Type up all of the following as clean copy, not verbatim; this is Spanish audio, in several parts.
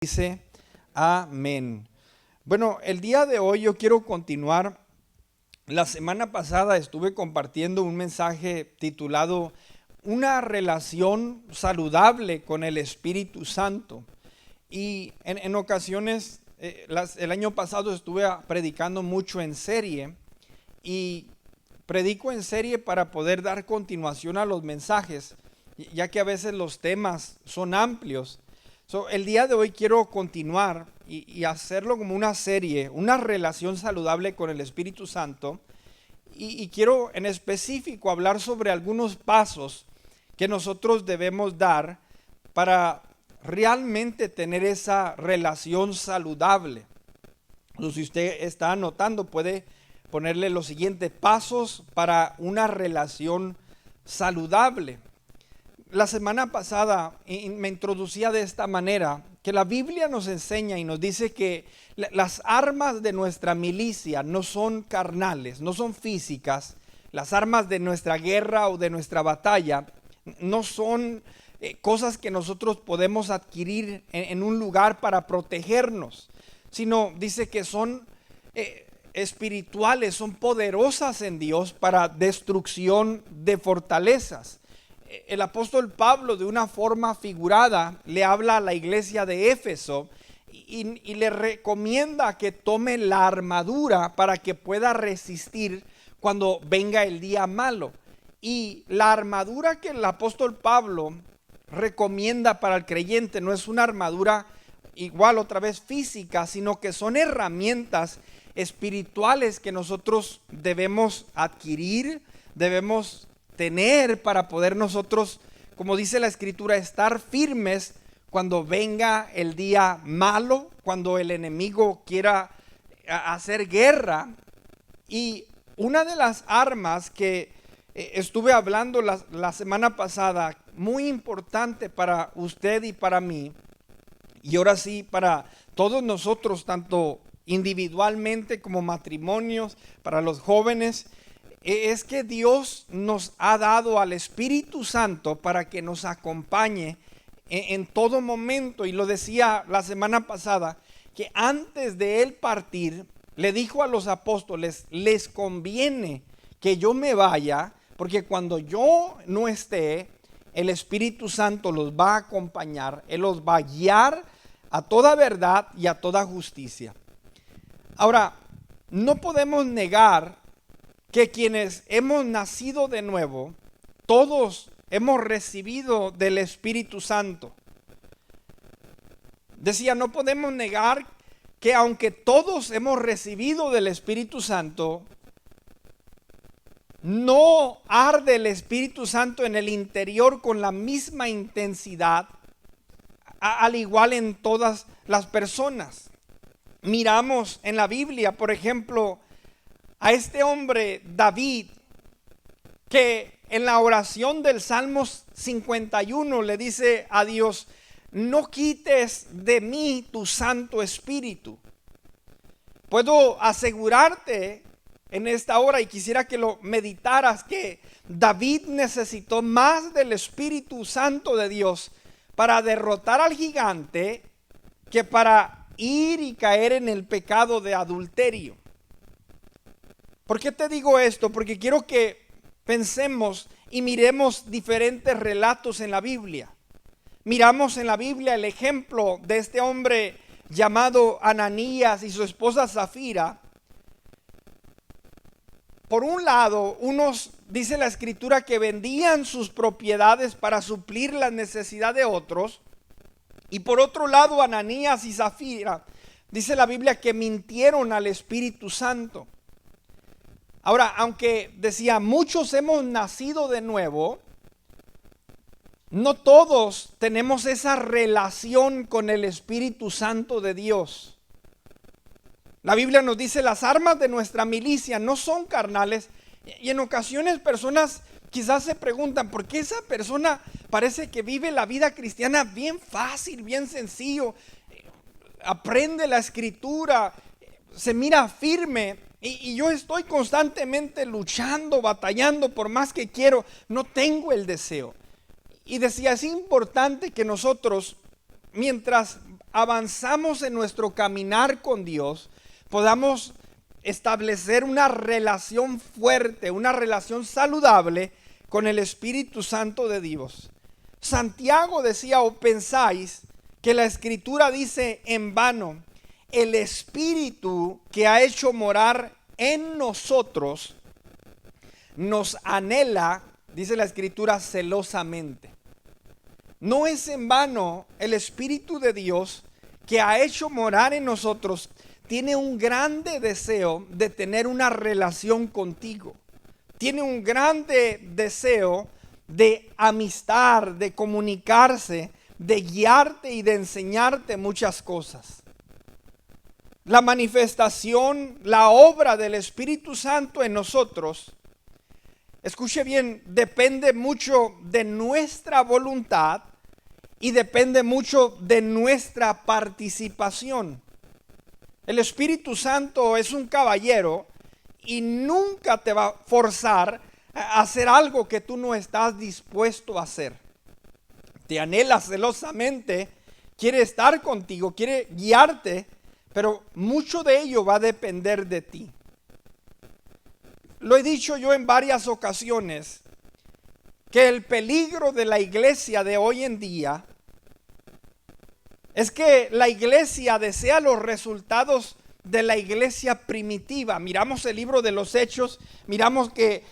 Dice amén. Bueno, el día de hoy yo quiero continuar. La semana pasada estuve compartiendo un mensaje titulado Una relación saludable con el Espíritu Santo. Y en ocasiones, el año pasado estuve predicando mucho en serie y predico en serie para poder dar continuación a los mensajes, ya que a veces los temas son amplios. El día de hoy quiero continuar y hacerlo como una serie, una relación saludable con el Espíritu Santo. Y quiero en específico hablar sobre algunos pasos que nosotros debemos dar para realmente tener esa relación saludable. Si usted está anotando, puede ponerle los siguientes pasos para una relación saludable. La semana pasada me introducía de esta manera, que la Biblia nos enseña y nos dice que las armas de nuestra milicia no son carnales, no son físicas. Las armas de nuestra guerra o de nuestra batalla no son cosas que nosotros podemos adquirir en un lugar para protegernos, sino dice que son espirituales, son poderosas en Dios para destrucción de fortalezas. El apóstol Pablo, de una forma figurada, le habla a la iglesia de Éfeso y le recomienda que tome la armadura para que pueda resistir cuando venga el día malo. Y la armadura que el apóstol Pablo recomienda para el creyente no es una armadura igual otra vez física, sino que son herramientas espirituales que nosotros debemos adquirir, debemos tener para poder nosotros, como dice la Escritura, estar firmes cuando venga el día malo, cuando el enemigo quiera hacer guerra. Y una de las armas que estuve hablando la semana pasada, muy importante para usted y para mí, y ahora sí para todos nosotros, tanto individualmente como matrimonios, para los jóvenes, es que Dios nos ha dado al Espíritu Santo para que nos acompañe en todo momento. Y lo decía la semana pasada, que antes de él partir, le dijo a los apóstoles, les conviene que yo me vaya, porque cuando yo no esté, el Espíritu Santo los va a acompañar, él los va a guiar a toda verdad y a toda justicia. Ahora, no podemos negar que quienes hemos nacido de nuevo, todos hemos recibido del Espíritu Santo. Decía, no podemos negar que aunque todos hemos recibido del Espíritu Santo, no arde el Espíritu Santo en el interior con la misma intensidad, al igual en todas las personas. Miramos en la Biblia, por ejemplo, a este hombre David, que en la oración del Salmo 51 le dice a Dios, no quites de mí tu Santo Espíritu. Puedo asegurarte en esta hora, y quisiera que lo meditaras, que David necesitó más del Espíritu Santo de Dios para derrotar al gigante que para ir y caer en el pecado de adulterio. ¿Por qué te digo esto? Porque quiero que pensemos y miremos diferentes relatos en la Biblia. Miramos en la Biblia el ejemplo de este hombre llamado Ananías y su esposa Zafira. Por un lado, unos, dice la Escritura, que vendían sus propiedades para suplir la necesidad de otros. Y por otro lado, Ananías y Zafira, dice la Biblia, que mintieron al Espíritu Santo. Ahora, aunque decía, muchos hemos nacido de nuevo, no todos tenemos esa relación con el Espíritu Santo de Dios. La Biblia nos dice, las armas de nuestra milicia no son carnales, y en ocasiones personas quizás se preguntan, ¿por qué esa persona parece que vive la vida cristiana bien fácil, bien sencillo? Aprende la Escritura, se mira firme. Y yo estoy constantemente luchando, batallando, por más que quiero, no tengo el deseo. Y decía, es importante que nosotros, mientras avanzamos en nuestro caminar con Dios, podamos establecer una relación fuerte, una relación saludable con el Espíritu Santo de Dios. Santiago decía, ¿o pensáis que la Escritura dice en vano, el Espíritu que ha hecho morar en nosotros nos anhela, dice la Escritura, celosamente? No es en vano. El Espíritu de Dios que ha hecho morar en nosotros tiene un grande deseo de tener una relación contigo. Tiene un grande deseo de amistad, de comunicarse, de guiarte y de enseñarte muchas cosas. La manifestación, la obra del Espíritu Santo en nosotros, escuche bien, depende mucho de nuestra voluntad y depende mucho de nuestra participación. El Espíritu Santo es un caballero y nunca te va a forzar a hacer algo que tú no estás dispuesto a hacer. Te anhela celosamente, quiere estar contigo, quiere guiarte, pero mucho de ello va a depender de ti. Lo he dicho yo en varias ocasiones, que el peligro de la iglesia de hoy en día es que la iglesia desea los resultados de la iglesia primitiva. Miramos el libro de los Hechos, miramos que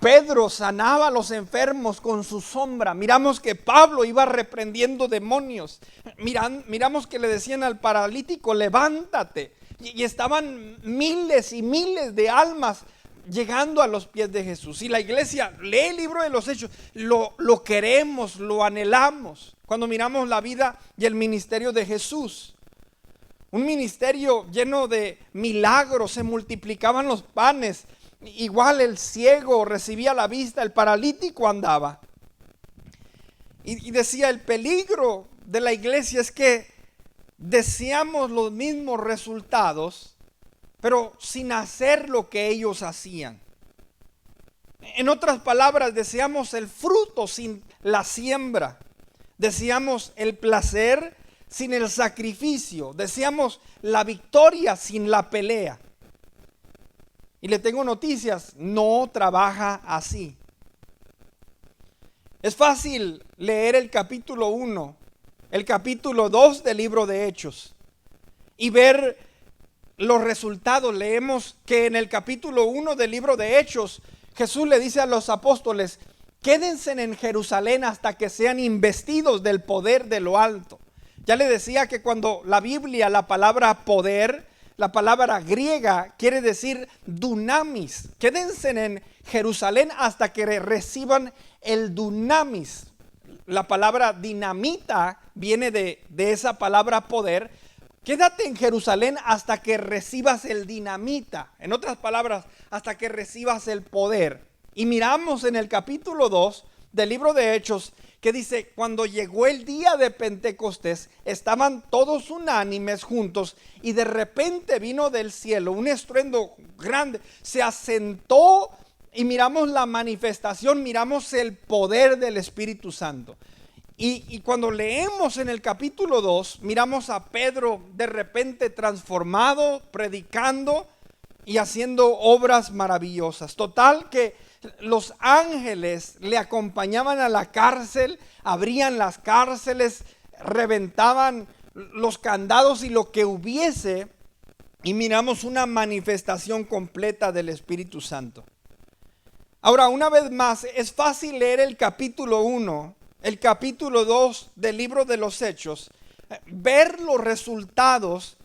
Pedro sanaba a los enfermos con su sombra. Miramos que Pablo iba reprendiendo demonios. Miramos que le decían al paralítico, levántate. Y estaban miles y miles de almas llegando a los pies de Jesús. Y la iglesia lee el libro de los Hechos, lo queremos, lo anhelamos. Cuando miramos la vida y el ministerio de Jesús, un ministerio lleno de milagros, se multiplicaban los panes, igual el ciego recibía la vista, el paralítico andaba. Y decía, el peligro de la iglesia es que deseamos los mismos resultados, pero sin hacer lo que ellos hacían. En otras palabras, deseamos el fruto sin la siembra. Deseamos el placer sin el sacrificio. Deseamos la victoria sin la pelea. Y le tengo noticias, no trabaja así. Es fácil leer el capítulo 1, el capítulo 2 del libro de Hechos y ver los resultados. Leemos que en el capítulo 1 del libro de Hechos, Jesús le dice a los apóstoles, quédense en Jerusalén hasta que sean investidos del poder de lo alto. Ya le decía que cuando la Biblia, la palabra poder, la palabra griega quiere decir dunamis. Quédense en Jerusalén hasta que reciban el dunamis. La palabra dinamita viene de esa palabra poder. Quédate en Jerusalén hasta que recibas el dinamita. En otras palabras, hasta que recibas el poder. Y miramos en el capítulo 2 del libro de Hechos que dice, cuando llegó el día de Pentecostés, estaban todos unánimes juntos y de repente vino del cielo un estruendo grande, se asentó y miramos la manifestación, miramos el poder del Espíritu Santo. Y cuando leemos en el capítulo 2, miramos a Pedro de repente transformado, predicando y haciendo obras maravillosas. Total que los ángeles le acompañaban a la cárcel, abrían las cárceles, reventaban los candados y lo que hubiese, y miramos una manifestación completa del Espíritu Santo. Ahora, una vez más, es fácil leer el capítulo 1, el capítulo 2 del libro de los Hechos, ver los resultados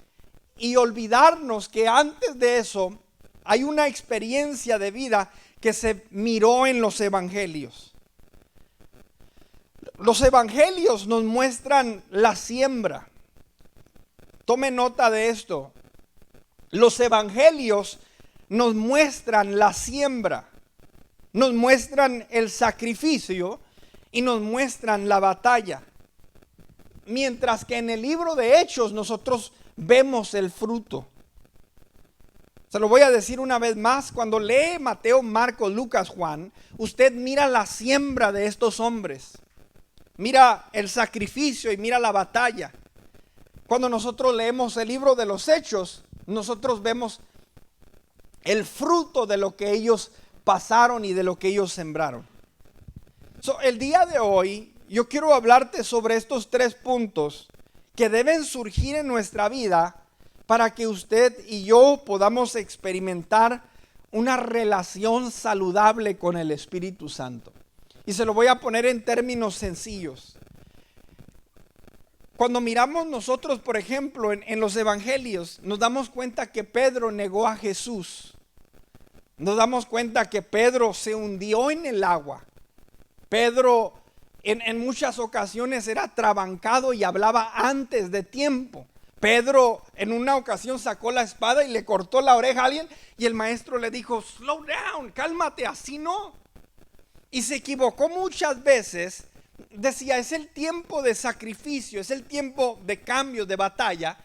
y olvidarnos que antes de eso hay una experiencia de vida que se miró en los evangelios. Los evangelios nos muestran la siembra. Tome nota de esto. Los evangelios nos muestran la siembra, nos muestran el sacrificio y nos muestran la batalla. Mientras que en el libro de Hechos nosotros vemos el fruto. Se lo voy a decir una vez más, cuando lee Mateo, Marcos, Lucas, Juan, usted mira la siembra de estos hombres, mira el sacrificio y mira la batalla. cuando nosotros leemos el libro de los Hechos, nosotros vemos el fruto de lo que ellos pasaron y de lo que ellos sembraron. El día de hoy yo quiero hablarte sobre estos 3 puntos que deben surgir en nuestra vida para que usted y yo podamos experimentar una relación saludable con el Espíritu Santo. Y se lo voy a poner en términos sencillos. Cuando miramos nosotros, por ejemplo, en los evangelios, nos damos cuenta que Pedro negó a Jesús. Nos damos cuenta que Pedro se hundió en el agua. Pedro en muchas ocasiones era trabancado y hablaba antes de tiempo. Pedro en una ocasión sacó la espada y le cortó la oreja a alguien y el maestro le dijo, slow down, cálmate, así no. Y se equivocó muchas veces. Decía, es el tiempo de sacrificio, es el tiempo de cambio, de batalla.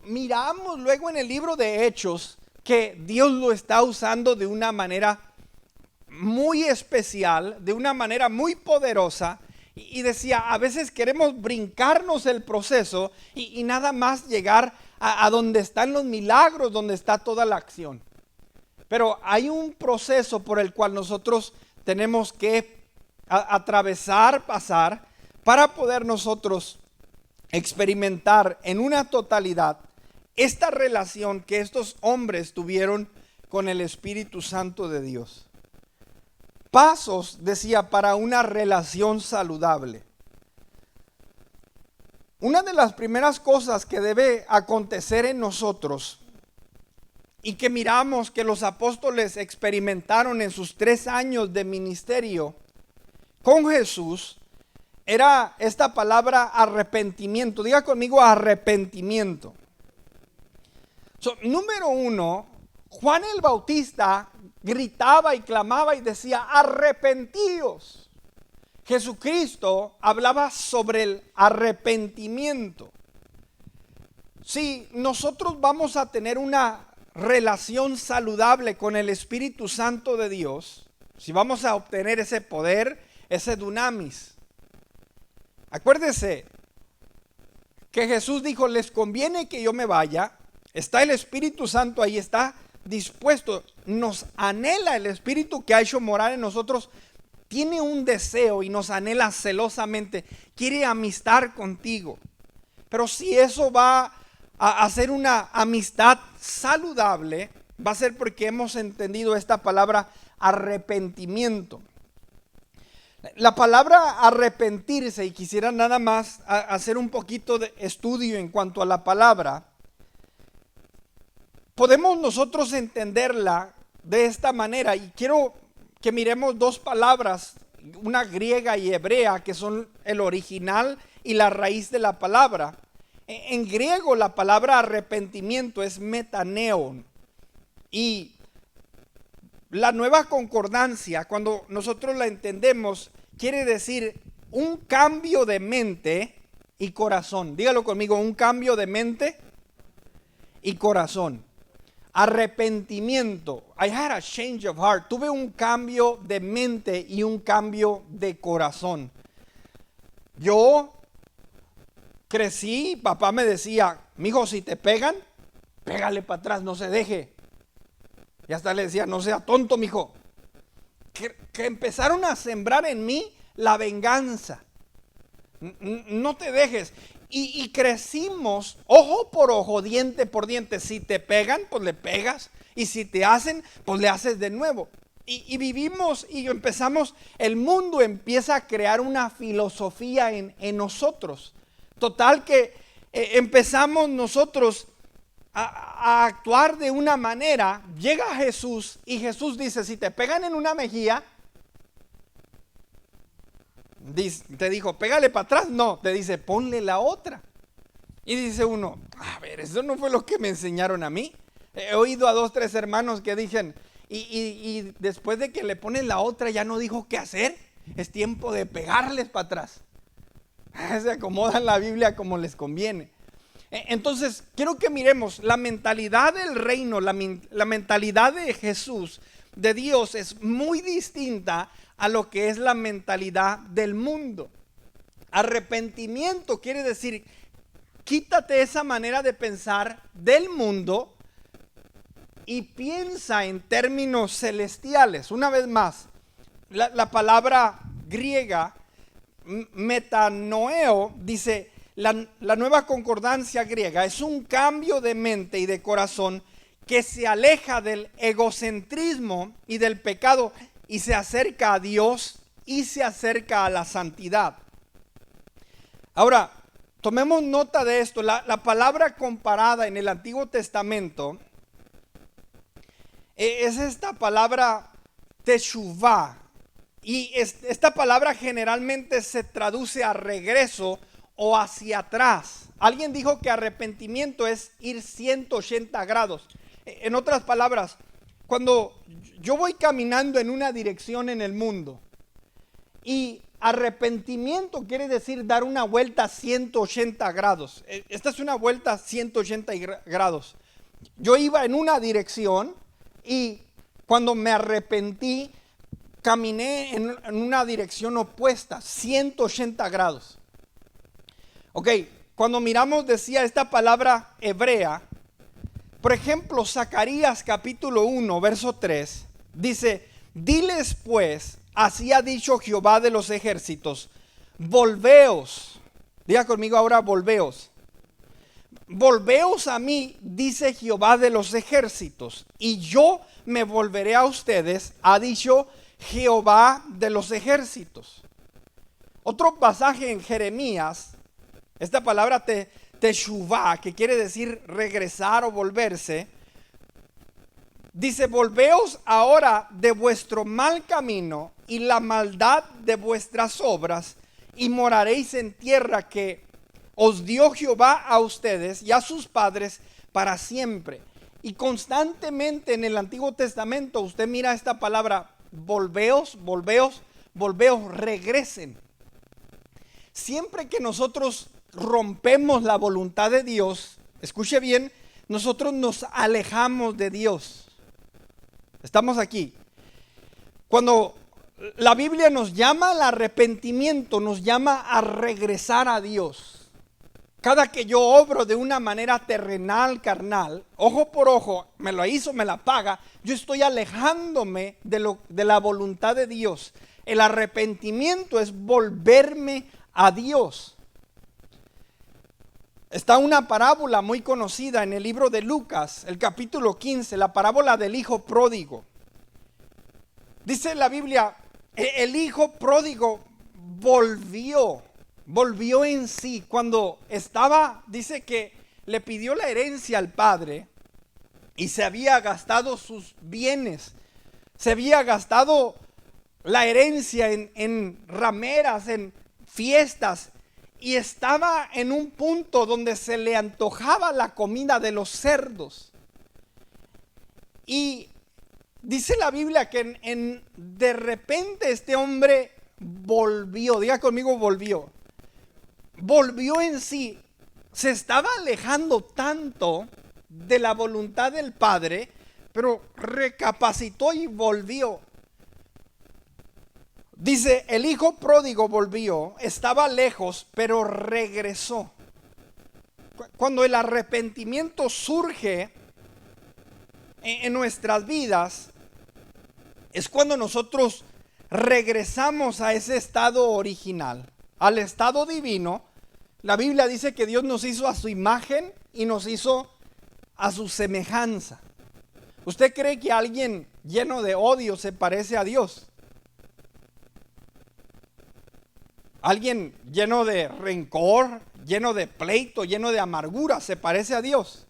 Miramos luego en el libro de Hechos que Dios lo está usando de una manera muy especial, de una manera muy poderosa. Y decía, a veces queremos brincarnos el proceso y nada más llegar a donde están los milagros, donde está toda la acción. Pero hay un proceso por el cual nosotros tenemos que atravesar, pasar, para poder nosotros experimentar en una totalidad esta relación que estos hombres tuvieron con el Espíritu Santo de Dios. Pasos, decía, para una relación saludable. Una de las primeras cosas que debe acontecer en nosotros y que miramos que los apóstoles experimentaron en sus 3 años de ministerio con Jesús, era esta palabra arrepentimiento. Diga conmigo arrepentimiento. Número 1, Juan el Bautista gritaba y clamaba y decía, arrepentíos. Jesucristo hablaba sobre el arrepentimiento. Si nosotros vamos a tener una relación saludable con el Espíritu Santo de Dios, si vamos a obtener ese poder, ese dunamis, acuérdese que Jesús dijo, les conviene que yo me vaya, está el Espíritu Santo ahí, está dispuesto, nos anhela el Espíritu que ha hecho morar en nosotros, tiene un deseo y nos anhela celosamente, quiere amistad contigo. Pero si eso va a hacer una amistad saludable, va a ser porque hemos entendido esta palabra arrepentimiento. La palabra arrepentirse, y quisiera nada más hacer un poquito de estudio en cuanto a la palabra, podemos nosotros entenderla de esta manera, y quiero que miremos 2 palabras, una griega y hebrea, que son el original y la raíz de la palabra. En griego la palabra arrepentimiento es metaneon, y la Nueva Concordancia, cuando nosotros la entendemos, quiere decir un cambio de mente y corazón. Dígalo conmigo, un cambio de mente y corazón. Arrepentimiento. I had a change of heart. Tuve un cambio de mente y un cambio de corazón. Yo crecí, papá me decía, mijo, si te pegan, pégale para atrás, no se deje. Y hasta le decía, no sea tonto, mijo. Que empezaron a sembrar en mí la venganza. No te dejes. Y crecimos ojo por ojo, diente por diente. Si te pegan, pues le pegas. Y si te hacen, pues le haces de nuevo. Y vivimos y empezamos, el mundo empieza a crear una filosofía en nosotros. Total que empezamos nosotros a actuar de una manera. Llega Jesús y Jesús dice, si te pegan en una mejilla, te dijo, pégale para atrás. No, te dice, ponle la otra. Y dice uno, a ver, eso no fue lo que me enseñaron a mí. He oído a 2, 3 hermanos que dicen, y después de que le ponen la otra ya no dijo qué hacer. Es tiempo de pegarles para atrás. Se acomodan la Biblia como les conviene. Entonces, quiero que miremos la mentalidad del reino, la mentalidad de Jesús, de Dios, es muy distinta a lo que es la mentalidad del mundo. Arrepentimiento quiere decir quítate esa manera de pensar del mundo y piensa en términos celestiales. Una vez más, la palabra griega metanoeo dice, la nueva concordancia griega es un cambio de mente y de corazón que se aleja del egocentrismo y del pecado y se acerca a Dios y se acerca a la santidad. Ahora, tomemos nota de esto. La palabra comparada en el Antiguo Testamento es esta palabra teshuvah. Y esta palabra generalmente se traduce a regreso o hacia atrás. Alguien dijo que arrepentimiento es ir 180 grados. En otras palabras, cuando yo voy caminando en una dirección en el mundo y arrepentimiento quiere decir dar una vuelta 180 grados. Esta es una vuelta 180 grados. Yo iba en una dirección y cuando me arrepentí, caminé en una dirección opuesta, 180 grados. Ok, cuando miramos, decía esta palabra hebrea, por ejemplo, Zacarías capítulo 1, verso 3, dice, diles pues, así ha dicho Jehová de los ejércitos, volveos, diga conmigo ahora, volveos. Volveos a mí, dice Jehová de los ejércitos, y yo me volveré a ustedes, ha dicho Jehová de los ejércitos. Otro pasaje en Jeremías, esta palabra teshuvah, que quiere decir regresar o volverse, dice, volveos ahora de vuestro mal camino y la maldad de vuestras obras, y moraréis en tierra que os dio Jehová a ustedes y a sus padres para siempre. Y constantemente en el Antiguo Testamento usted mira esta palabra, volveos, volveos, volveos, regresen. Siempre que nosotros rompemos la voluntad de Dios, escuche bien, nosotros nos alejamos de Dios. Estamos aquí. Cuando la Biblia nos llama al arrepentimiento, nos llama a regresar a Dios. Cada que yo obro de una manera terrenal, carnal, ojo por ojo, me lo hizo, me la paga, yo estoy alejándome de la voluntad de Dios. El arrepentimiento es volverme a Dios. Está una parábola muy conocida en el libro de Lucas, el capítulo 15, la parábola del hijo pródigo. Dice la Biblia, el hijo pródigo volvió en sí. Cuando estaba, dice que le pidió la herencia al padre y se había gastado sus bienes, se había gastado la herencia en rameras, en fiestas, y estaba en un punto donde se le antojaba la comida de los cerdos. Y dice la Biblia que de repente este hombre volvió, diga conmigo, volvió en sí. Se estaba alejando tanto de la voluntad del Padre, pero recapacitó y volvió. Dice, el hijo pródigo volvió, estaba lejos, pero regresó. Cuando el arrepentimiento surge en nuestras vidas, es cuando nosotros regresamos a ese estado original, al estado divino. La Biblia dice que Dios nos hizo a su imagen y nos hizo a su semejanza. ¿Usted cree que alguien lleno de odio se parece a Dios? ¿Alguien lleno de rencor, lleno de pleito, lleno de amargura se parece a Dios?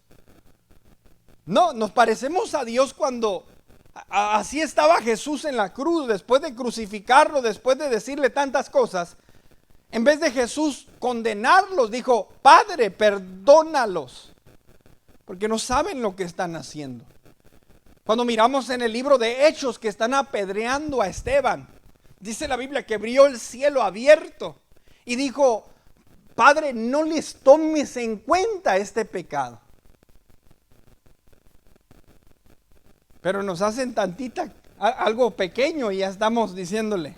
No, nos parecemos a Dios cuando así estaba Jesús en la cruz, después de crucificarlo, después de decirle tantas cosas. En vez de Jesús condenarlos, dijo, Padre, perdónalos, porque no saben lo que están haciendo. Cuando miramos en el libro de Hechos que están apedreando a Esteban, dice la Biblia que vio el cielo abierto y dijo, Padre, no les tomes en cuenta este pecado. Pero nos hacen algo pequeño y ya estamos diciéndole,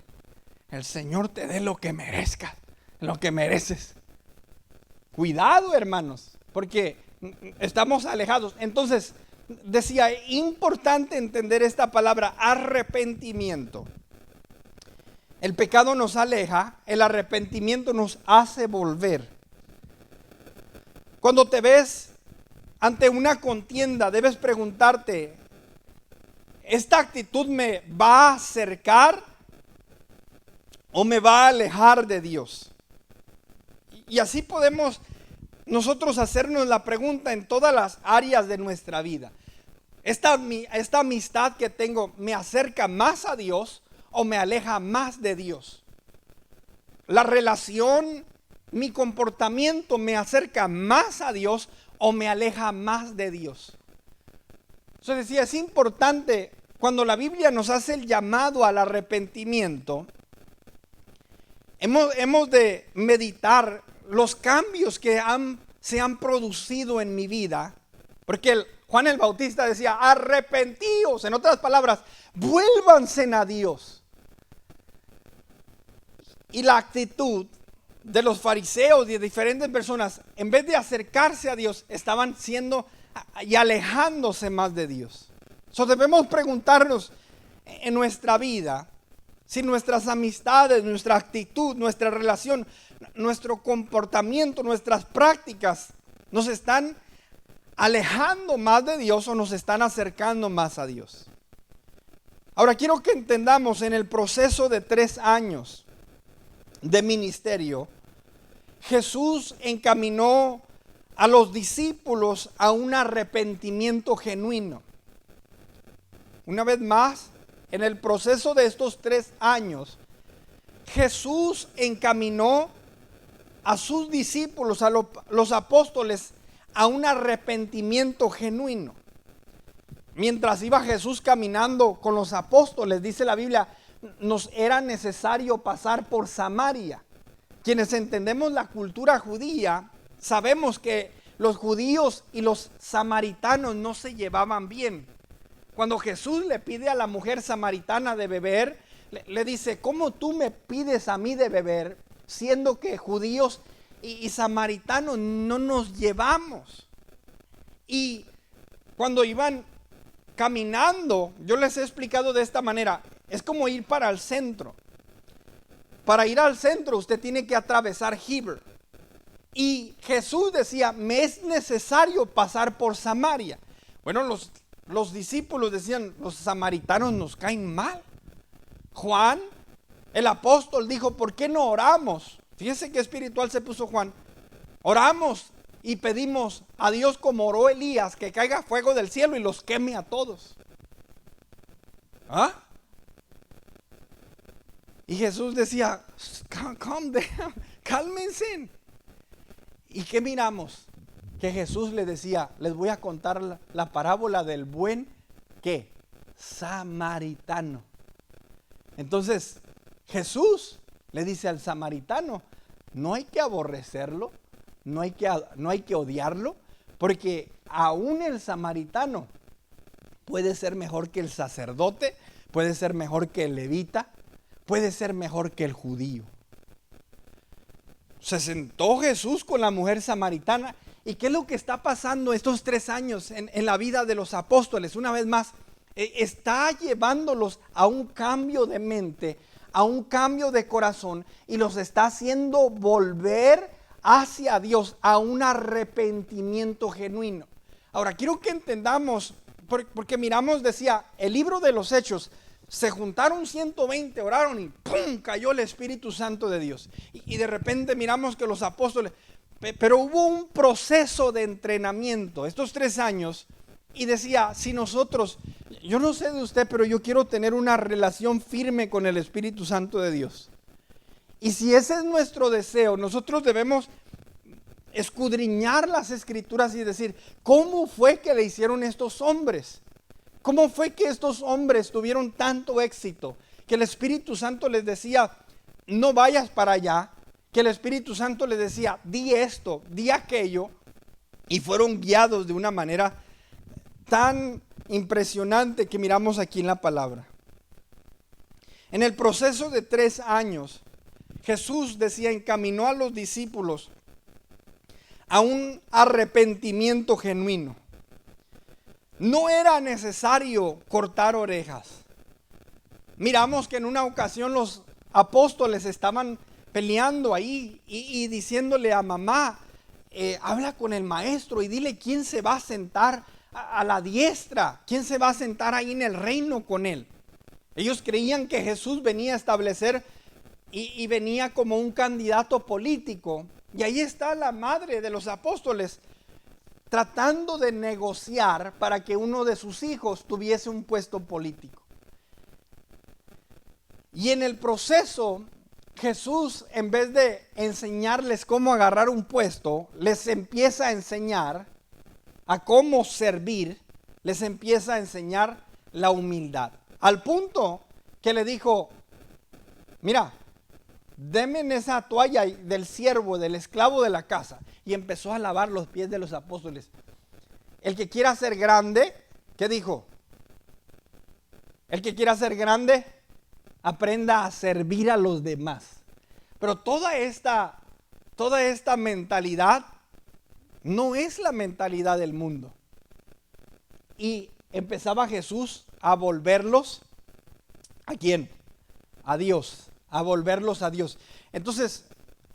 el Señor te dé lo que merezcas, lo que mereces. Cuidado, hermanos, porque estamos alejados. Entonces, decía, importante entender esta palabra, arrepentimiento. El pecado nos aleja, el arrepentimiento nos hace volver. Cuando te ves ante una contienda, debes preguntarte, ¿esta actitud me va a acercar o me va a alejar de Dios? Y así podemos nosotros hacernos la pregunta en todas las áreas de nuestra vida. ¿Esta amistad que tengo me acerca más a Dios o me aleja más de Dios? La relación, mi comportamiento me acerca más a Dios o me aleja más de Dios. Entonces decía, es importante cuando la Biblia nos hace el llamado al arrepentimiento, hemos de meditar los cambios que se han producido en mi vida, porque Juan el Bautista decía, arrepentíos, en otras palabras, vuélvanse a Dios. Y la actitud de los fariseos y de diferentes personas, en vez de acercarse a Dios, estaban siendo y alejándose más de Dios. Entonces debemos preguntarnos en nuestra vida, si nuestras amistades, nuestra actitud, nuestra relación, nuestro comportamiento, nuestras prácticas nos están alejando más de Dios o nos están acercando más a Dios. Ahora quiero que entendamos, en el proceso de 3 años de ministerio, Jesús encaminó a los discípulos a un arrepentimiento genuino. Una vez más, en el proceso de estos 3 años, Jesús encaminó a sus discípulos, a los apóstoles, a un arrepentimiento genuino. Mientras iba Jesús caminando con los apóstoles, dice la Biblia, nos era necesario pasar por Samaria. Quienes entendemos la cultura judía, sabemos que los judíos y los samaritanos no se llevaban bien. Cuando Jesús le pide a la mujer samaritana de beber, le dice, ¿cómo tú me pides a mí de beber, siendo que judíos y samaritanos no nos llevamos? Y cuando iban caminando, yo les he explicado de esta manera, es como ir para el centro. Para ir al centro usted tiene que atravesar Heber. Y Jesús decía, me es necesario pasar por Samaria. Bueno, los discípulos decían, los samaritanos nos caen mal. Juan, el apóstol, dijo, ¿por qué no oramos? Fíjese qué espiritual se puso Juan. Oramos y pedimos a Dios como oró Elías, que caiga fuego del cielo y los queme a todos. ¿Ah? Y Jesús decía, calm down, cálmense. ¿Y qué miramos? Que Jesús le decía, les voy a contar la parábola del buen, ¿qué? Samaritano. Entonces, Jesús le dice al samaritano, no hay que aborrecerlo, no hay que odiarlo, porque aún el samaritano puede ser mejor que el sacerdote, puede ser mejor que el levita, puede ser mejor que el judío. Se sentó Jesús con la mujer samaritana. ¿Y qué es lo que está pasando estos 3 años en la vida de los apóstoles? Una vez más, está llevándolos a un cambio de mente, a un cambio de corazón, y los está haciendo volver hacia Dios, a un arrepentimiento genuino. Ahora, quiero que entendamos, porque miramos, decía, el libro de los Hechos, se juntaron 120, oraron y ¡pum!, cayó el Espíritu Santo de Dios. Y de repente miramos que los apóstoles, pero hubo un proceso de entrenamiento estos 3 años, y decía, si nosotros, yo no sé de usted, pero yo quiero tener una relación firme con el Espíritu Santo de Dios. Y si ese es nuestro deseo, nosotros debemos escudriñar las Escrituras y decir, ¿cómo fue que le hicieron estos hombres? ¿Cómo fue que estos hombres tuvieron tanto éxito? Que el Espíritu Santo les decía, no vayas para allá. Que el Espíritu Santo les decía, di esto, di aquello. Y fueron guiados de una manera tan impresionante que miramos aquí en la palabra. En el proceso de 3 años, Jesús decía, encaminó a los discípulos a un arrepentimiento genuino. No era necesario cortar orejas. Miramos que en una ocasión los apóstoles estaban peleando ahí y diciéndole a mamá, habla con el maestro y dile quién se va a sentar a la diestra, quién se va a sentar ahí en el reino con él. Ellos creían que Jesús venía a establecer y venía como un candidato político. Y ahí está la madre de los apóstoles tratando de negociar para que uno de sus hijos tuviese un puesto político. Y en el proceso, Jesús, en vez de enseñarles cómo agarrar un puesto, les empieza a enseñar a cómo servir, les empieza a enseñar la humildad. Al punto que le dijo, mira, deme esa toalla del siervo, del esclavo de la casa. Y empezó a lavar los pies de los apóstoles. El que quiera ser grande, ¿qué dijo? El que quiera ser grande, aprenda a servir a los demás. Pero toda esta mentalidad no es la mentalidad del mundo. Y empezaba Jesús a volverlos, ¿a quién? A Dios, a volverlos a Dios. Entonces,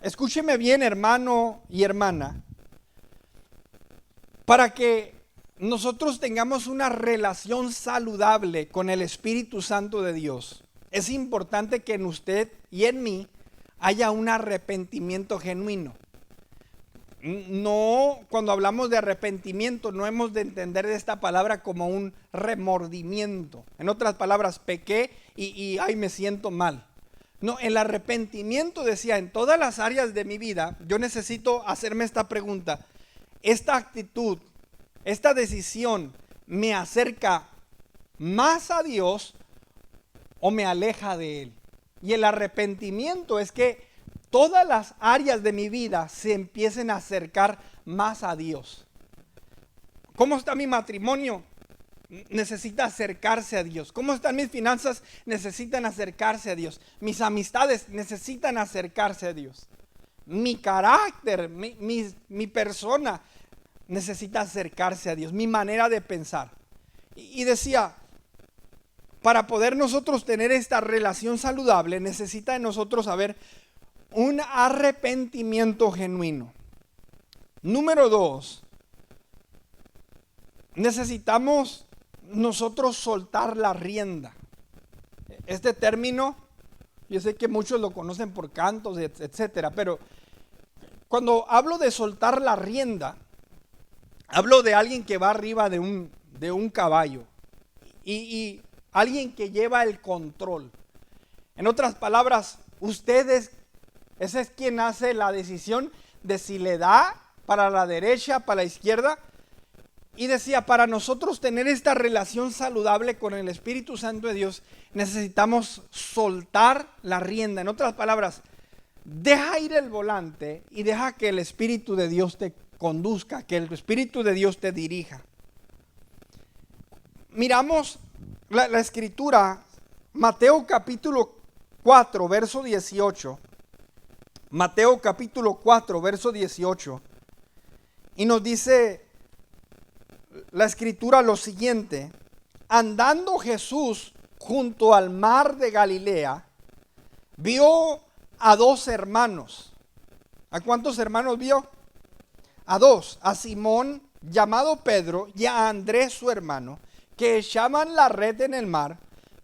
escúcheme bien, hermano y hermana, para que nosotros tengamos una relación saludable con el Espíritu Santo de Dios. Es importante que en usted y en mí haya un arrepentimiento genuino. No, cuando hablamos de arrepentimiento, no hemos de entender esta palabra como un remordimiento. En otras palabras, pequé y ay, me siento mal. No, el arrepentimiento, decía, en todas las áreas de mi vida, yo necesito hacerme esta pregunta. Esta actitud, esta decisión, ¿me acerca más a Dios o me aleja de Él? Y el arrepentimiento es que todas las áreas de mi vida se empiecen a acercar más a Dios. ¿Cómo está mi matrimonio? Necesita acercarse a Dios. ¿Cómo están mis finanzas? Necesitan acercarse a Dios. Mis amistades necesitan acercarse a Dios. Mi carácter, mi persona necesita acercarse a Dios. Mi manera de pensar. Y decía, para poder nosotros tener esta relación saludable, necesita de nosotros haber un arrepentimiento genuino. Número 2, necesitamos nosotros soltar la rienda. Este término, yo sé que muchos lo conocen por cantos, etcétera, pero cuando hablo de soltar la rienda, hablo de alguien que va arriba de un caballo y alguien que lleva el control. En otras palabras, ese es quien hace la decisión de si le da para la derecha, para la izquierda. Y decía, para nosotros tener esta relación saludable con el Espíritu Santo de Dios, necesitamos soltar la rienda. En otras palabras, deja ir el volante y deja que el Espíritu de Dios te conduzca, que el Espíritu de Dios te dirija. Miramos la escritura, Mateo capítulo 4, verso 18. Mateo capítulo 4, verso 18. Y nos dice la escritura lo siguiente: andando Jesús junto al mar de Galilea, vio a dos hermanos. ¿A cuántos hermanos vio? A dos, a Simón llamado Pedro y a Andrés su hermano, que echaban la red en el mar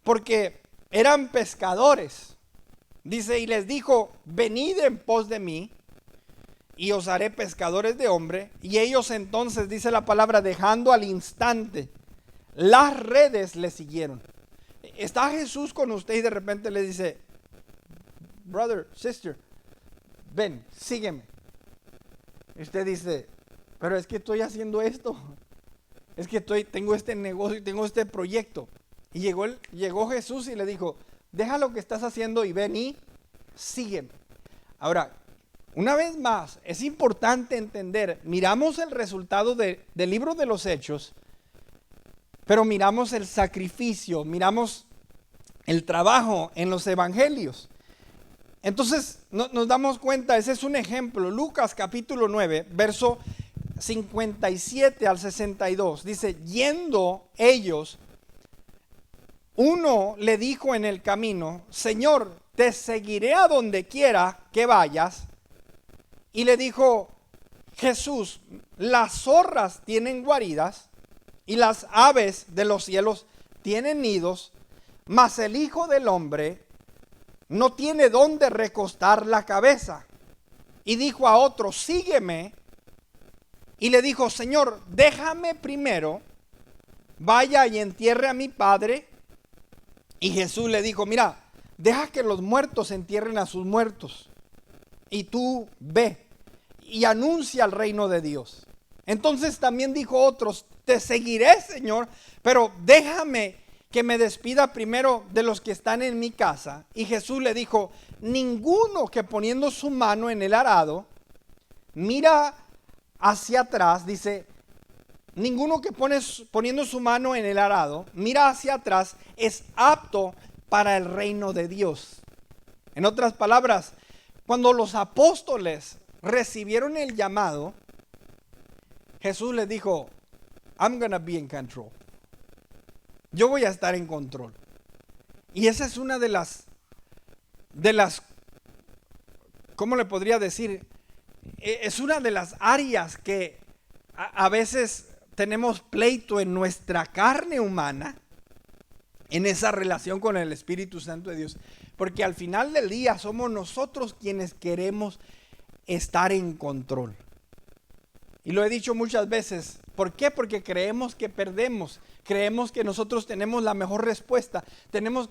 porque eran pescadores. Dice, y les dijo, venid en pos de mí y os haré pescadores de hombre. Y ellos entonces, dice la palabra, dejando al instante las redes, le siguieron. Está Jesús con usted y de repente le dice, brother, sister, ven, sígueme. Y usted dice, pero es que estoy haciendo esto. Es que tengo este negocio, tengo este proyecto. Y llegó Jesús y le dijo, deja lo que estás haciendo y ven y sígueme. Ahora, una vez más, es importante entender, miramos el resultado del libro de los Hechos, pero miramos el sacrificio, miramos el trabajo en los evangelios. Entonces nos damos cuenta, ese es un ejemplo. Lucas capítulo 9, verso 57 al 62. Dice, yendo ellos, uno le dijo en el camino, Señor, te seguiré a donde quiera que vayas. Y le dijo Jesús, las zorras tienen guaridas y las aves de los cielos tienen nidos, mas el Hijo del Hombre no tiene dónde recostar la cabeza. Y dijo a otro, sígueme. Y le dijo, Señor, déjame primero, vaya y entierre a mi padre. Y Jesús le dijo, mira, deja que los muertos entierren a sus muertos. Y tú ve y anuncia el reino de Dios. Entonces también dijo otros, te seguiré, Señor, pero déjame que me despida primero de los que están en mi casa. Y Jesús le dijo, ninguno que poniendo su mano en el arado, mira hacia atrás, dice, ninguno que poniendo su mano en el arado, mira hacia atrás, es apto para el reino de Dios. En otras palabras, cuando los apóstoles recibieron el llamado, Jesús les dijo, I'm gonna be in control. Yo voy a estar en control. Y esa es una de las, ¿cómo le podría decir? Es una de las áreas que a veces tenemos pleito en nuestra carne humana, en esa relación con el Espíritu Santo de Dios. Porque al final del día somos nosotros quienes queremos estar en control. Y lo he dicho muchas veces. ¿Por qué? Porque creemos que perdemos. Creemos que nosotros tenemos la mejor respuesta. Creemos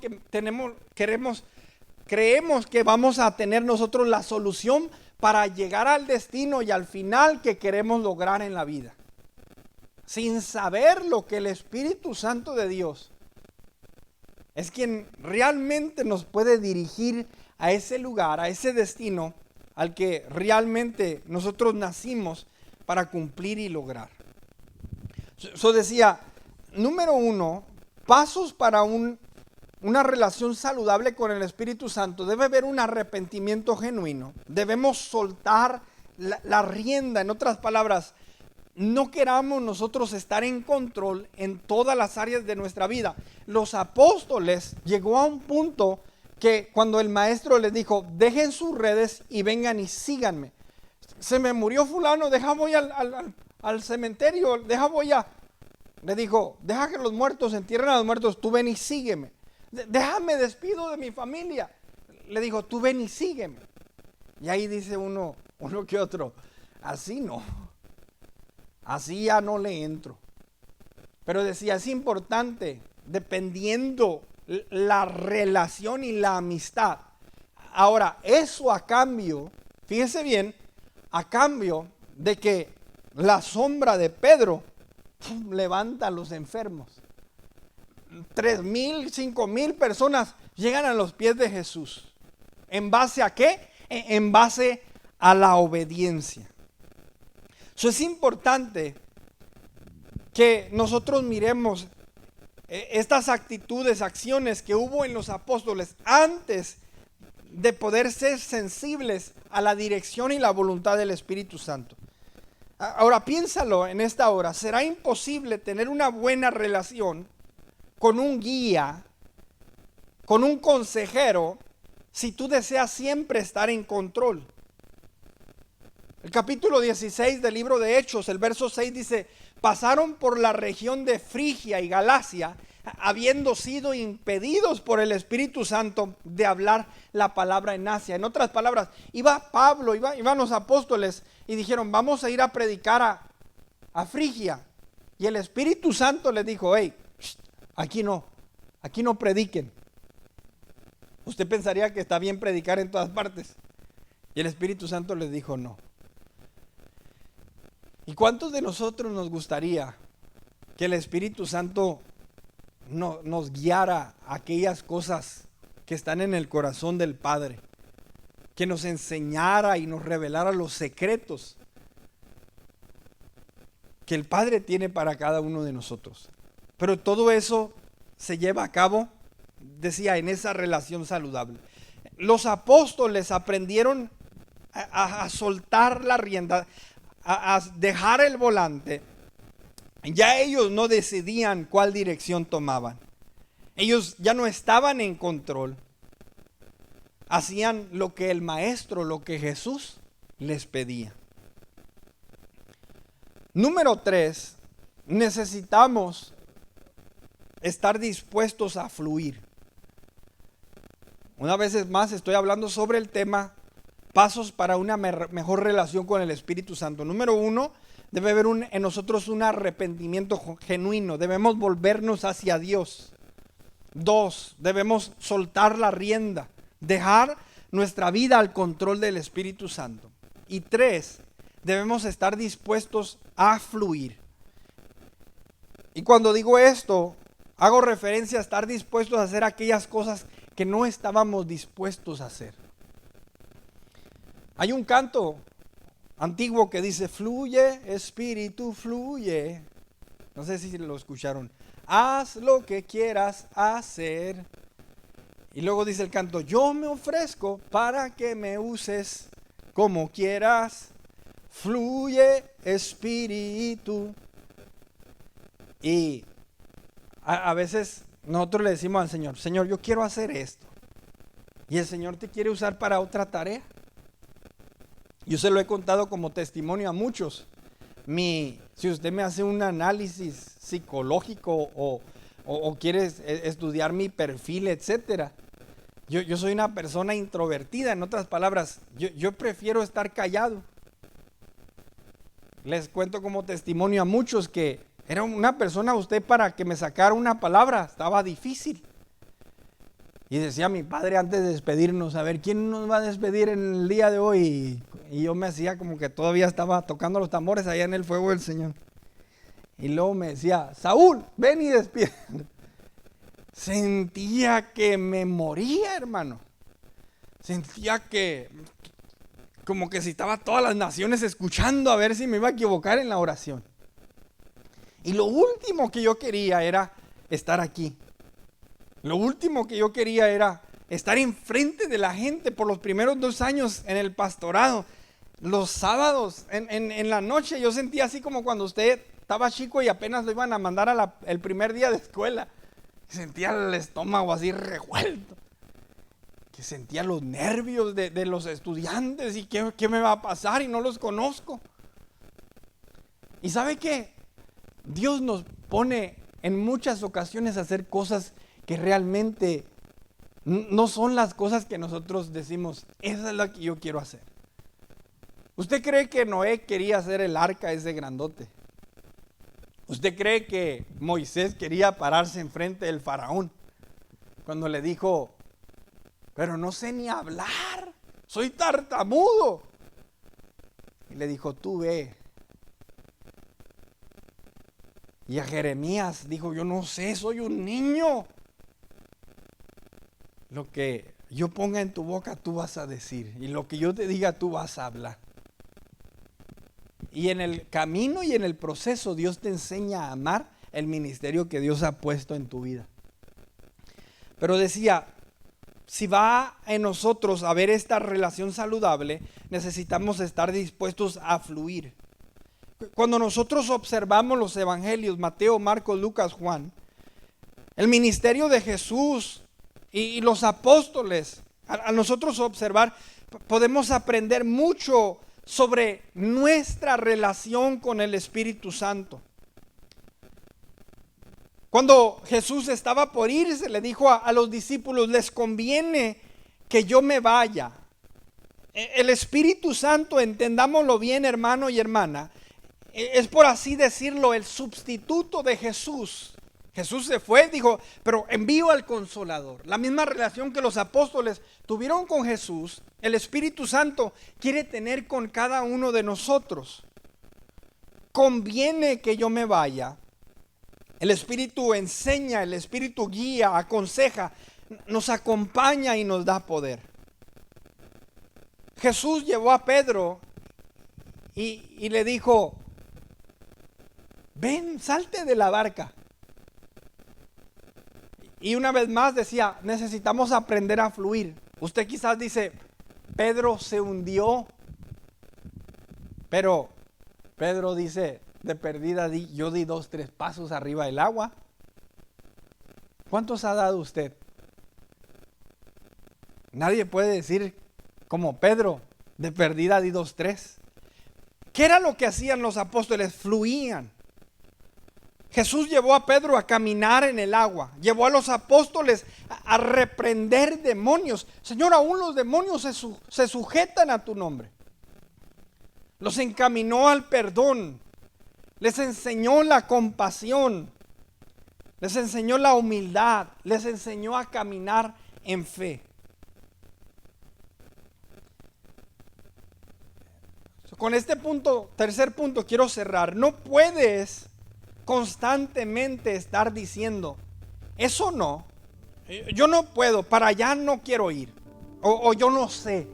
que vamos a tener nosotros la solución para llegar al destino y al final que queremos lograr en la vida. Sin saber lo que el Espíritu Santo de Dios es quien realmente nos puede dirigir a ese lugar, a ese destino al que realmente nosotros nacimos para cumplir y lograr. Yo decía, número 1, pasos para una relación saludable con el Espíritu Santo. Debe haber un arrepentimiento genuino. Debemos soltar la rienda. En otras palabras, no queramos nosotros estar en control en todas las áreas de nuestra vida. Los apóstoles llegó a un punto que cuando el maestro les dijo, dejen sus redes y vengan y síganme. Se me murió fulano, deja voy al cementerio, le dijo, deja que los muertos entierren a los muertos, tú ven y sígueme. Déjame despido de mi familia. Le dijo, tú ven y sígueme. Y ahí dice uno que otro, así no. Así ya no le entro. Pero decía, es importante, dependiendo la relación y la amistad. Ahora, eso a cambio, fíjese bien, a cambio de que la sombra de Pedro levanta a los enfermos. 3,000, 5,000 personas llegan a los pies de Jesús. ¿En base a qué? En base a la obediencia. Eso es importante que nosotros miremos estas actitudes, acciones que hubo en los apóstoles antes de poder ser sensibles a la dirección y la voluntad del Espíritu Santo. Ahora piénsalo en esta hora, será imposible tener una buena relación con un guía, con un consejero, si tú deseas siempre estar en control. El capítulo 16 del libro de Hechos, el verso 6 dice, pasaron por la región de Frigia y Galacia, habiendo sido impedidos por el Espíritu Santo de hablar la palabra en Asia. En otras palabras, iba Pablo, iban los apóstoles y dijeron, vamos a ir a predicar a Frigia. Y el Espíritu Santo les dijo, hey, aquí no prediquen. Usted pensaría que está bien predicar en todas partes. Y el Espíritu Santo les dijo no. ¿Y cuántos de nosotros nos gustaría que el Espíritu Santo nos guiara a aquellas cosas que están en el corazón del Padre? Que nos enseñara y nos revelara los secretos que el Padre tiene para cada uno de nosotros. Pero todo eso se lleva a cabo, decía, en esa relación saludable. los apóstoles aprendieron a soltar la rienda, a dejar el volante, ya ellos no decidían cuál dirección tomaban. Ellos ya no estaban en control. Hacían lo que el maestro, lo que Jesús les pedía. Número 3, necesitamos estar dispuestos a fluir. Una vez más estoy hablando sobre el tema pasos para una mejor relación con el Espíritu Santo. Número 1, debe haber en nosotros un arrepentimiento genuino. Debemos volvernos hacia Dios. 2, debemos soltar la rienda, dejar nuestra vida al control del Espíritu Santo. Y 3, debemos estar dispuestos a fluir. Y cuando digo esto, hago referencia a estar dispuestos a hacer aquellas cosas que no estábamos dispuestos a hacer. Hay un canto antiguo que dice: fluye, Espíritu, fluye. No sé si lo escucharon. Haz lo que quieras hacer. Y luego dice el canto: yo me ofrezco para que me uses como quieras. Fluye, Espíritu. Y a veces nosotros le decimos al Señor: Señor, yo quiero hacer esto. Y el Señor te quiere usar para otra tarea. Yo se lo he contado como testimonio a muchos. Si usted me hace un análisis psicológico o quiere estudiar mi perfil, etcétera. Yo soy una persona introvertida, en otras palabras, yo prefiero estar callado. Les cuento como testimonio a muchos que era una persona, usted para que me sacara una palabra, estaba difícil. Y decía mi padre antes de despedirnos: a ver, ¿quién nos va a despedir en el día de hoy? Y yo me hacía como que todavía estaba tocando los tambores allá en el fuego del Señor. Y luego me decía: Saúl, ven y despide. Sentía que me moría, hermano. Sentía que como que si estaba todas las naciones escuchando a ver si me iba a equivocar en la oración. Y lo último que yo quería era estar aquí. Lo último que yo quería era estar enfrente de la gente por los primeros 2 años en el pastorado. Los sábados, en la noche, yo sentía así como cuando usted estaba chico y apenas lo iban a mandar el primer día de escuela. Sentía el estómago así revuelto. Que sentía los nervios de los estudiantes y qué me va a pasar y no los conozco. ¿Y sabe qué? Dios nos pone en muchas ocasiones a hacer cosas que realmente no son las cosas que nosotros decimos: esa es la que yo quiero hacer. ¿Usted cree que Noé quería hacer el arca ese grandote? ¿Usted cree que Moisés quería pararse enfrente del faraón cuando le dijo: pero no sé ni hablar, soy tartamudo? Y le dijo: tú ve. Y a Jeremías dijo: yo no sé, soy un niño. Lo que yo ponga en tu boca tú vas a decir, y lo que yo te diga tú vas a hablar. Y en el camino y en el proceso Dios te enseña a amar el ministerio que Dios ha puesto en tu vida. Pero decía, si va en nosotros a haber esta relación saludable, necesitamos estar dispuestos a fluir. Cuando nosotros observamos los evangelios, Mateo, Marcos, Lucas, Juan, el ministerio de Jesús y los apóstoles, a nosotros observar, podemos aprender mucho sobre nuestra relación con el Espíritu Santo. Cuando Jesús estaba por irse, le dijo a los discípulos: les conviene que yo me vaya. El Espíritu Santo, entendámoslo bien, hermano y hermana, es, por así decirlo, el sustituto de Jesús. Jesús se fue, dijo: pero envío al Consolador. La misma relación que los apóstoles tuvieron con Jesús, el Espíritu Santo quiere tener con cada uno de nosotros. Conviene que yo me vaya. El Espíritu enseña, el Espíritu guía, aconseja, nos acompaña y nos da poder. Jesús llevó a Pedro y le dijo: ven, salte de la barca. Y una vez más decía: necesitamos aprender a fluir. Usted quizás dice, Pedro se hundió, pero Pedro dice, de perdida yo di 2, 3 pasos arriba del agua. ¿Cuántos ha dado usted? Nadie puede decir como Pedro, de perdida di 2, 3. ¿Qué era lo que hacían los apóstoles? Fluían. Jesús llevó a Pedro a caminar en el agua, llevó a los apóstoles a reprender demonios. Señor, aún los demonios se sujetan a tu nombre. Los encaminó al perdón, les enseñó la compasión, les enseñó la humildad, les enseñó a caminar en fe. Con este punto, tercer punto, quiero cerrar. No puedes constantemente estar diciendo, eso no, yo no puedo, para allá no quiero ir, o yo no sé.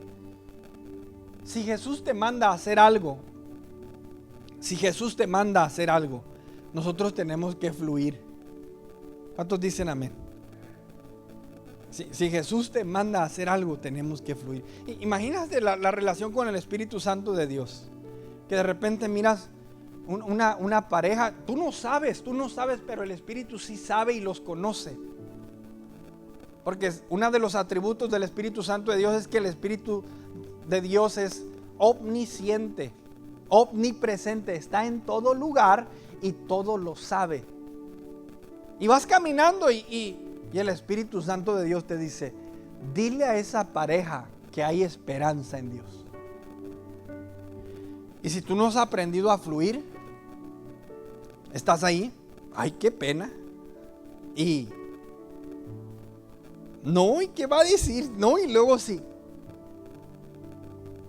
Si Jesús te manda a hacer algo, nosotros tenemos que fluir. ¿Cuántos dicen amén? Si Jesús te manda a hacer algo, tenemos que fluir. Imagínate la relación con el Espíritu Santo de Dios, que de repente miras una pareja, tú no sabes, pero el Espíritu sí sabe y los conoce. Porque uno de los atributos del Espíritu Santo de Dios es que el Espíritu de Dios es omnisciente, omnipresente, está en todo lugar y todo lo sabe. Y vas caminando y el Espíritu Santo de Dios te dice, dile a esa pareja que hay esperanza en Dios. Y si tú no has aprendido a fluir, estás ahí, ay, qué pena. Y no, ¿y qué va a decir? No, y luego sí.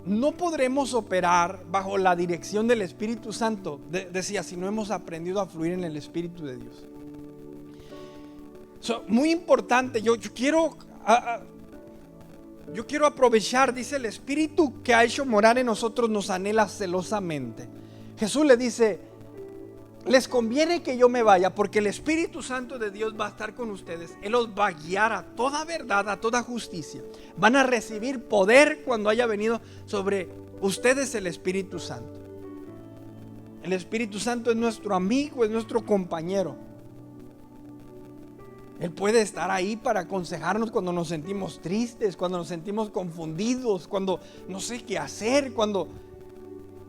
No podremos operar bajo la dirección del Espíritu Santo, decía, si no hemos aprendido a fluir en el Espíritu de Dios. Muy importante, yo quiero aprovechar, dice, el Espíritu que ha hecho morar en nosotros nos anhela celosamente. Jesús le dice, les conviene que yo me vaya porque el Espíritu Santo de Dios va a estar con ustedes. Él los va a guiar a toda verdad, a toda justicia. Van a recibir poder cuando haya venido sobre ustedes el Espíritu Santo. El Espíritu Santo es nuestro amigo, es nuestro compañero. Él puede estar ahí para aconsejarnos cuando nos sentimos tristes, cuando nos sentimos confundidos, cuando no sé qué hacer,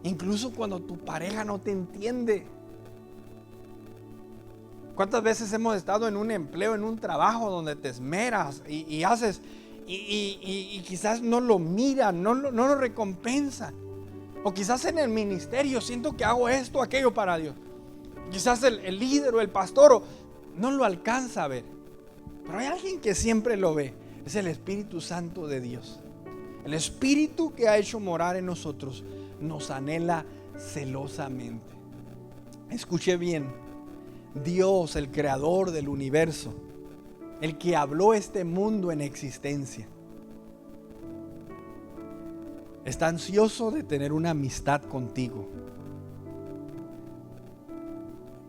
incluso cuando tu pareja no te entiende. ¿Cuántas veces hemos estado en un empleo, en un trabajo donde te esmeras y haces y quizás no lo miran, no lo recompensan? O quizás en el ministerio siento que hago esto, aquello para Dios. Quizás el líder o el pastor no lo alcanza a ver. Pero hay alguien que siempre lo ve. Es el Espíritu Santo de Dios. El Espíritu que ha hecho morar en nosotros nos anhela celosamente. Escuche bien. Dios, el creador del universo, el que habló este mundo en existencia, está ansioso de tener una amistad contigo.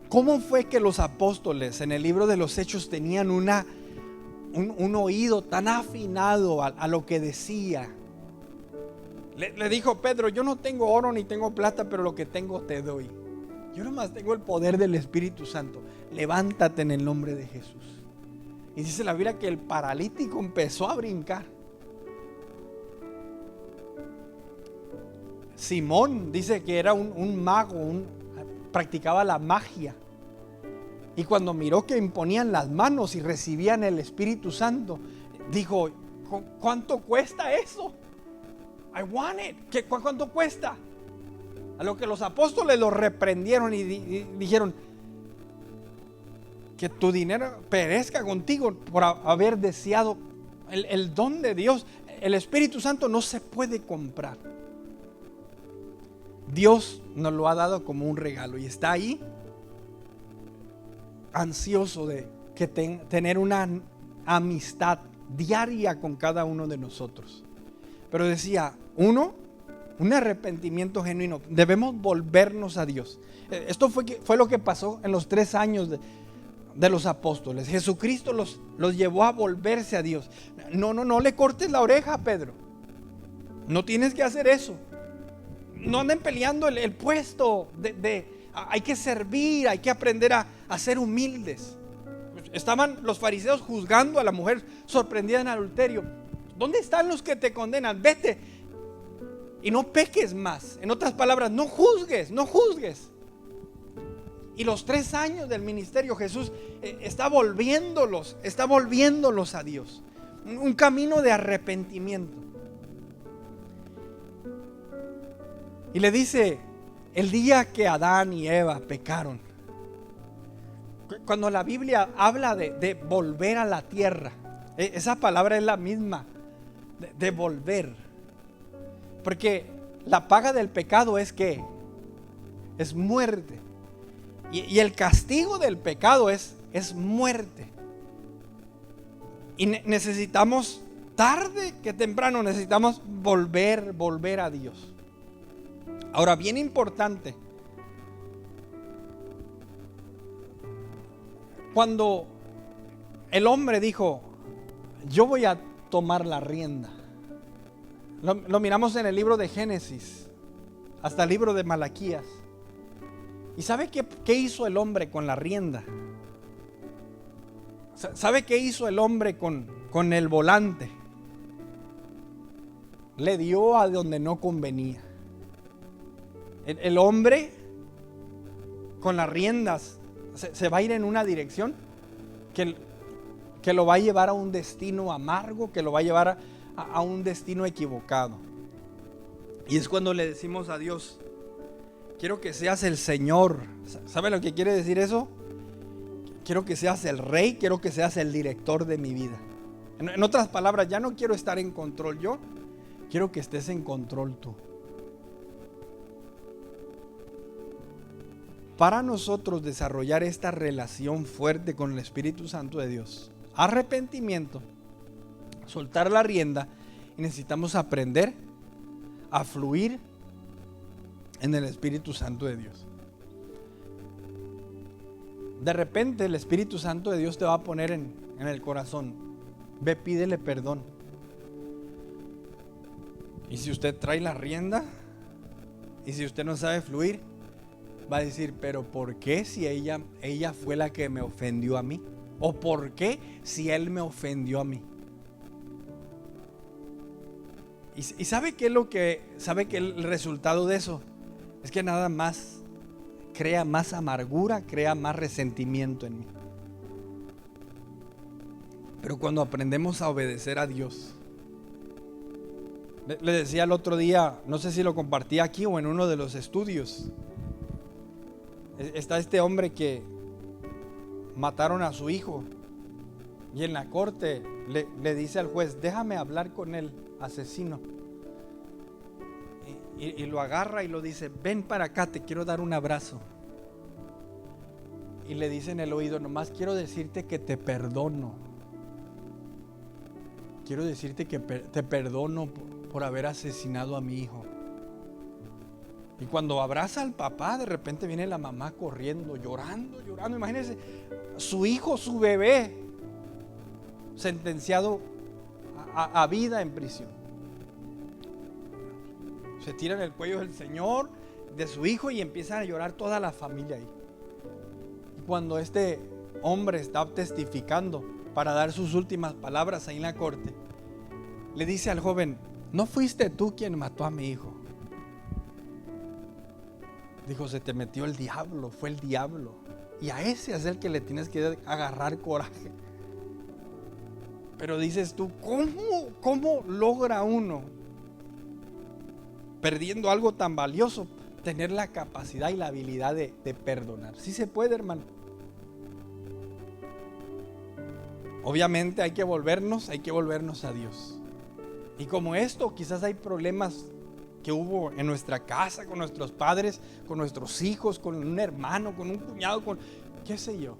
¿Cómo fue que los apóstoles en el libro de los Hechos tenían un oído tan afinado a lo que decía? Le dijo Pedro, yo no tengo oro ni tengo plata, pero lo que tengo te doy. Yo nomás tengo el poder del Espíritu Santo. Levántate en el nombre de Jesús. Y dice la Biblia que el paralítico empezó a brincar. Simón dice que era un mago, practicaba la magia. Y cuando miró que imponían las manos y recibían el Espíritu Santo, dijo, ¿cuánto cuesta eso? I want it. ¿Cuánto cuesta? A lo que los apóstoles lo reprendieron y dijeron, que tu dinero perezca contigo por haber deseado el don de Dios. El Espíritu Santo no se puede comprar. Dios nos lo ha dado como un regalo y está ahí ansioso de tener una amistad diaria con cada uno de nosotros. Pero decía, un arrepentimiento genuino. Debemos volvernos a Dios. Esto fue lo que pasó en los 3 años de los apóstoles. Jesucristo los llevó a volverse a Dios. No le cortes la oreja, Pedro. No tienes que hacer eso. No anden peleando el puesto hay que servir, hay que aprender a ser humildes. Estaban los fariseos juzgando a la mujer sorprendida en adulterio. ¿Dónde están los que te condenan? Vete y no peques más. En otras palabras, no juzgues. Y los 3 años del ministerio, Jesús está volviéndolos a Dios. Un camino de arrepentimiento. Y le dice, el día que Adán y Eva pecaron, cuando la Biblia habla de volver a la tierra, esa palabra es la misma, de volver. Porque la paga del pecado es ¿qué? Es muerte. Y el castigo del pecado es muerte. Y necesitamos, tarde que temprano, necesitamos volver a Dios. Ahora, bien importante, cuando el hombre dijo, yo voy a tomar la rienda, lo miramos en el libro de Génesis, hasta el libro de Malaquías. ¿Y sabe qué hizo el hombre con la rienda? ¿Sabe qué hizo el hombre con el volante? Le dio a donde no convenía. El hombre con las riendas se va a ir en una dirección que lo va a llevar a un destino amargo, que lo va a llevar a un destino equivocado. Y es cuando le decimos a Dios, quiero que seas el Señor. ¿Sabe lo que quiere decir eso? Quiero que seas el rey, quiero que seas el director de mi vida. En otras palabras, ya no quiero estar en control yo, quiero que estés en control tú. Para nosotros desarrollar esta relación fuerte con el Espíritu Santo de Dios, arrepentimiento, soltar la rienda, y necesitamos aprender a fluir en el Espíritu Santo de Dios. De repente el Espíritu Santo de Dios te va a poner en el corazón, ve, pídele perdón. Y si usted trae la rienda, y si usted no sabe fluir, va a decir, pero ¿por qué si ella fue la que me ofendió a mí? ¿O por qué si él me ofendió a mí? ¿Y sabe qué es sabe que el resultado de eso? Es que nada más crea más amargura, crea más resentimiento en mí. Pero cuando aprendemos a obedecer a Dios, le decía el otro día, no sé si lo compartí aquí o en uno de los estudios, está este hombre que mataron a su hijo y en la corte le dice al juez, déjame hablar con el asesino. Y lo agarra y lo dice, ven para acá, te quiero dar un abrazo. Y le dice en el oído, nomás quiero decirte que te perdono. Quiero decirte que te perdono por haber asesinado a mi hijo. Y cuando abraza al papá, de repente viene la mamá corriendo, llorando. Imagínense, su hijo, su bebé, sentenciado a vida en prisión. Se tira en el cuello del Señor, de su hijo, y empiezan a llorar toda la familia ahí. Y cuando este hombre está testificando para dar sus últimas palabras ahí en la corte, le dice al joven, ¿no fuiste tú quien mató a mi hijo? Dijo, se te metió el diablo, fue el diablo. Y a ese es el que le tienes que agarrar coraje. Pero dices tú, ¿cómo logra uno, perdiendo algo tan valioso, tener la capacidad y la habilidad de perdonar? Sí se puede, hermano. Obviamente hay que volvernos a Dios. Y como esto, quizás hay problemas que hubo en nuestra casa, con nuestros padres, con nuestros hijos, con un hermano, con un cuñado, con qué sé yo.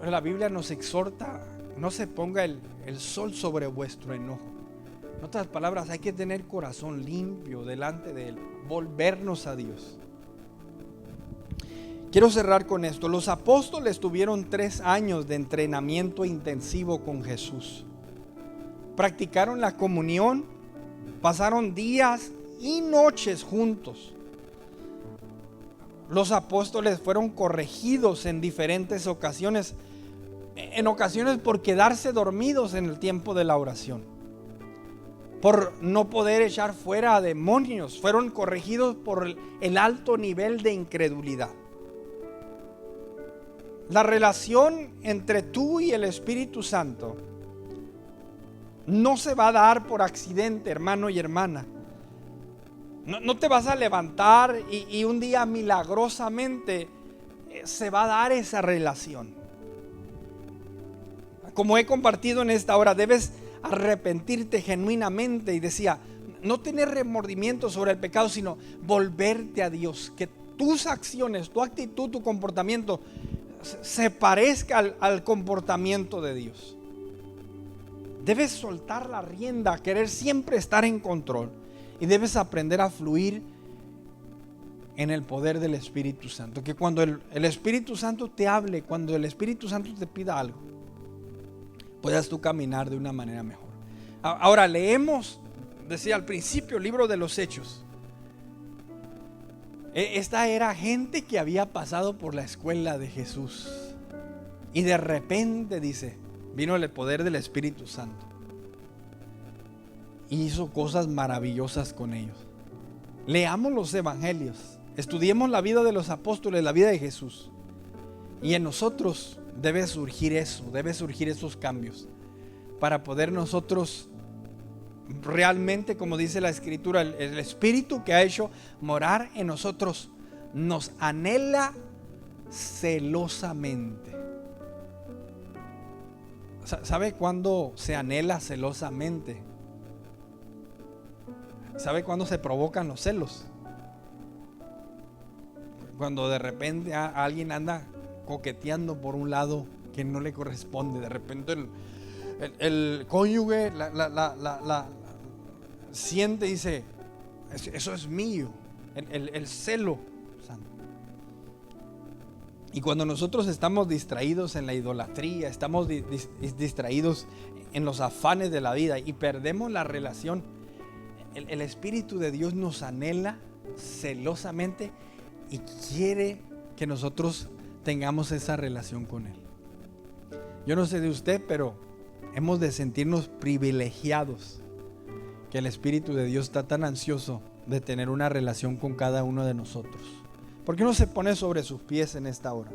Pero la Biblia nos exhorta, no se ponga el sol sobre vuestro enojo. En otras palabras, hay que tener corazón limpio delante de Él, volvernos a Dios. quiero cerrar con esto. Los apóstoles tuvieron 3 años de entrenamiento intensivo con Jesús. Practicaron la comunión, pasaron días y noches juntos. Los apóstoles fueron corregidos en diferentes ocasiones, en ocasiones por quedarse dormidos en el tiempo de la oración, por no poder echar fuera a demonios. Fueron corregidos por el alto nivel de incredulidad. La relación entre tú y el Espíritu Santo no se va a dar por accidente, hermano y hermana. No te vas a levantar y un día milagrosamente se va a dar esa relación. Como he compartido en esta hora, debes arrepentirte genuinamente, y decía, no tener remordimiento sobre el pecado, sino volverte a Dios. Que tus acciones, tu actitud, tu comportamiento se parezca al comportamiento de Dios. Debes soltar la rienda, querer siempre estar en control, y debes aprender a fluir en el poder del Espíritu Santo. Que cuando el Espíritu Santo te hable, cuando el Espíritu Santo te pida algo, puedas tú caminar de una manera mejor. Ahora leemos, decía al principio, el libro de los Hechos. Esta era gente que había pasado por la escuela de Jesús, y de repente, dice, vino el poder del Espíritu Santo y hizo cosas maravillosas con ellos. Leamos los evangelios, estudiemos la vida de los apóstoles, la vida de Jesús, y en nosotros debe surgir eso, debe surgir esos cambios, para poder nosotros realmente, como dice la Escritura, el Espíritu que ha hecho morar en nosotros nos anhela celosamente. ¿Sabe cuándo se anhela celosamente? ¿Sabe cuándo se provocan los celos? Cuando de repente alguien anda coqueteando por un lado que no le corresponde. De repente el cónyuge la siente y dice, eso es mío. El celo santo. Y cuando nosotros estamos distraídos en la idolatría, estamos distraídos en los afanes de la vida y perdemos la relación, el Espíritu de Dios nos anhela celosamente y quiere que nosotros tengamos esa relación con Él. Yo no sé de usted, pero hemos de sentirnos privilegiados que el Espíritu de Dios está tan ansioso de tener una relación con cada uno de nosotros. ¿Por qué no se pone sobre sus pies en esta hora?